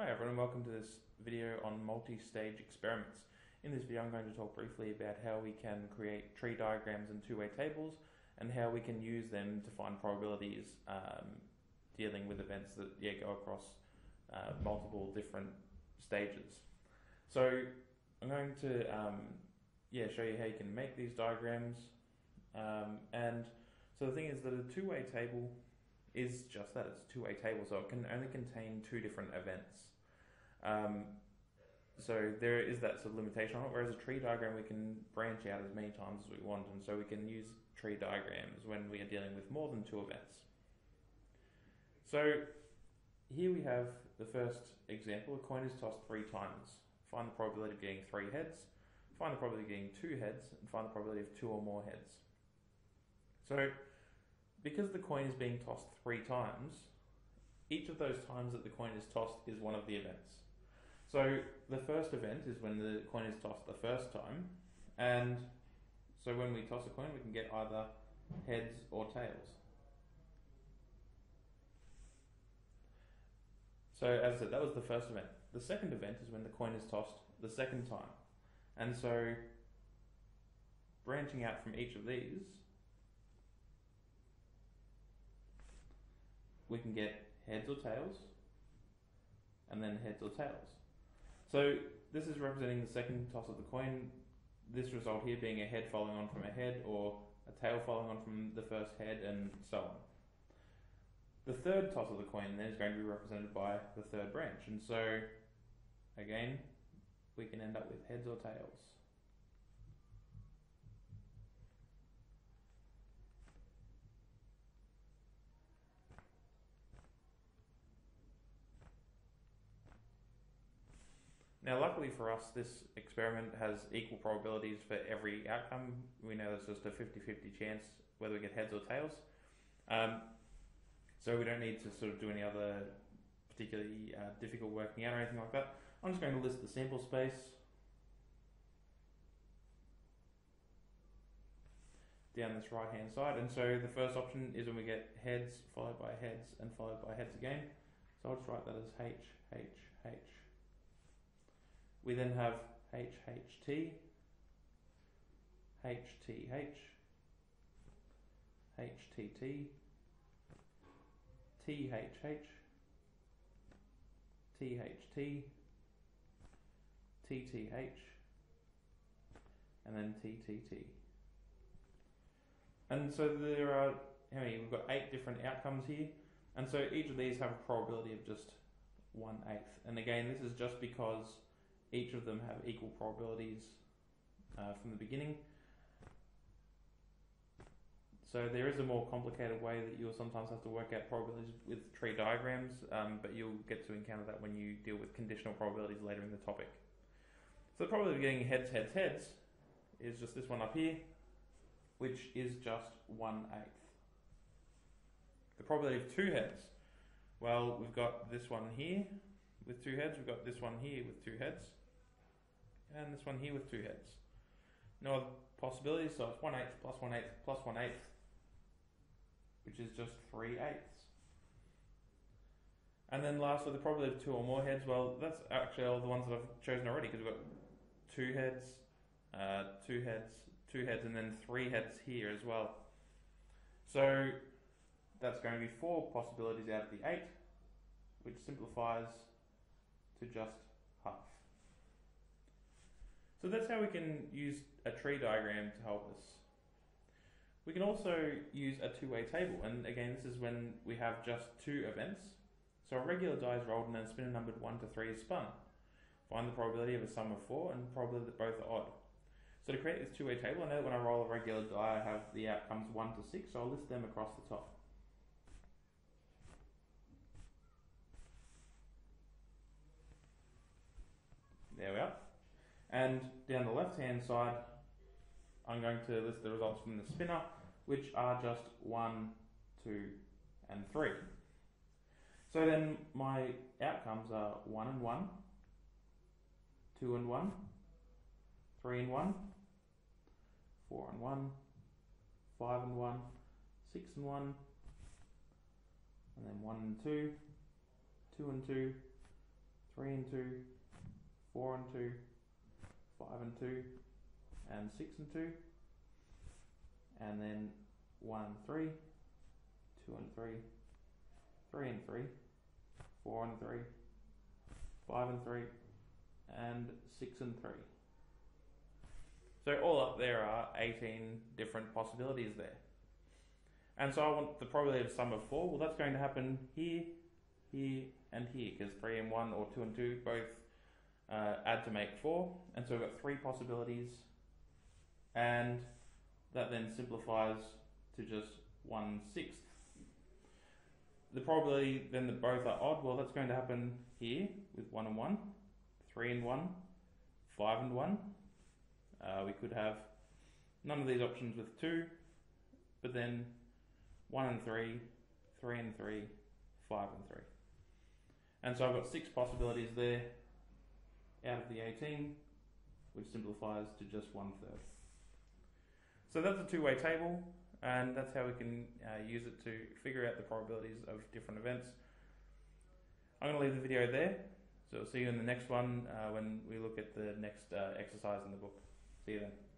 Hi everyone, welcome to this video on multi-stage experiments. In this video I'm going to talk briefly about how we can create tree diagrams and two-way tables and how we can use them to find probabilities dealing with events that go across multiple different stages. So I'm going to show you how you can make these diagrams, and so the thing is that a two-way table is just that, it's a two-way table, so it can only contain two different events. So there is that sort of limitation on it, whereas a tree diagram we can branch out as many times as we want, and so we can use tree diagrams when we are dealing with more than two events. So here we have the first example. A coin is tossed 3 times. Find the probability of getting 3 heads, find the probability of getting 2 heads, and find the probability of 2 or more heads. So because the coin is being tossed 3 times, each of those times that the coin is tossed is one of the events. So the first event is when the coin is tossed the first time, and so when we toss a coin we can get either heads or tails. So as I said, that was the first event. The second event is when the coin is tossed the second time, and so branching out from each of these, we can get heads or tails, and then heads or tails. So this is representing the second toss of the coin, this result here being a head following on from a head, or a tail following on from the first head, and so on. The third toss of the coin then is going to be represented by the third branch, and so again we can end up with heads or tails. Now luckily for us, this experiment has equal probabilities for every outcome. We know there's just a 50-50 chance whether we get heads or tails. So we don't need to sort of do any other particularly difficult working out or anything like that. I'm just going to list the sample space down this right hand side, and so the first option is when we get heads followed by heads and followed by heads again. So I'll just write that as H, H, H. We then have H, H, T, H, T, H, H, T, T, T, H, H, T, H, T, T, T, H, and then T, T, T. And so there are, we've got 8 different outcomes here, and so each of these have a probability of just 1/8. And again, this is just because each of them have equal probabilities from the beginning. So there is a more complicated way that you'll sometimes have to work out probabilities with tree diagrams, but you'll get to encounter that when you deal with conditional probabilities later in the topic. So the probability of getting heads, heads, heads is just this one up here, which is just 1/8. The probability of 2 heads, well, we've got this one here with 2 heads, we've got this one here with 2 heads, and this one here with 2 heads. No other possibilities, so it's 1/8 plus 1/8 plus 1/8, which is just 3/8. And then lastly, the probability of 2 or more heads, well, that's actually all the ones that I've chosen already, because we've got 2 heads, 2 heads, 2 heads, and then 3 heads here as well. So that's going to be 4 possibilities out of the 8, which simplifies to just half. So that's how we can use a tree diagram to help us. We can also use a two-way table, and again this is when we have just 2 events. So a regular die is rolled and then spinner numbered 1 to 3 is spun. Find the probability of a sum of 4 and the probability that both are odd. So to create this two-way table, I know that when I roll a regular die I have the outcomes 1 to 6, so I'll list them across the top. There we are. And down the left hand side I'm going to list the results from the spinner, which are just 1, 2 and 3. So then my outcomes are 1 and 1, 2 and 1, 3 and 1, 4 and 1, 5 and 1, 6 and 1, and then 1 and 2, 2 and 2, 3 and 2, 4 and 2, 5 and 2, and 6 and 2, and then 1 and 3, 2 and 3, 3 and 3, 4 and 3, 5 and 3, and 6 and 3. So all up there are 18 different possibilities there. And so I want the probability of sum of 4. Well, that's going to happen here, here, and here, because 3 and 1 or 2 and 2 both add to make 4. And so we've got 3 possibilities. And that then simplifies to just 1/6. The probability then that both are odd, well, that's going to happen here with 1 and 1, 3 and 1, 5 and 1. We could have none of these options with 2, but then 1 and 3, 3 and 3, 5 and 3. And so I've got 6 possibilities there out of the 18, which simplifies to just 1/3. So that's a two-way table, and that's how we can use it to figure out the probabilities of different events. I'm going to leave the video there, so I'll see you in the next one when we look at the next exercise in the book. See you then.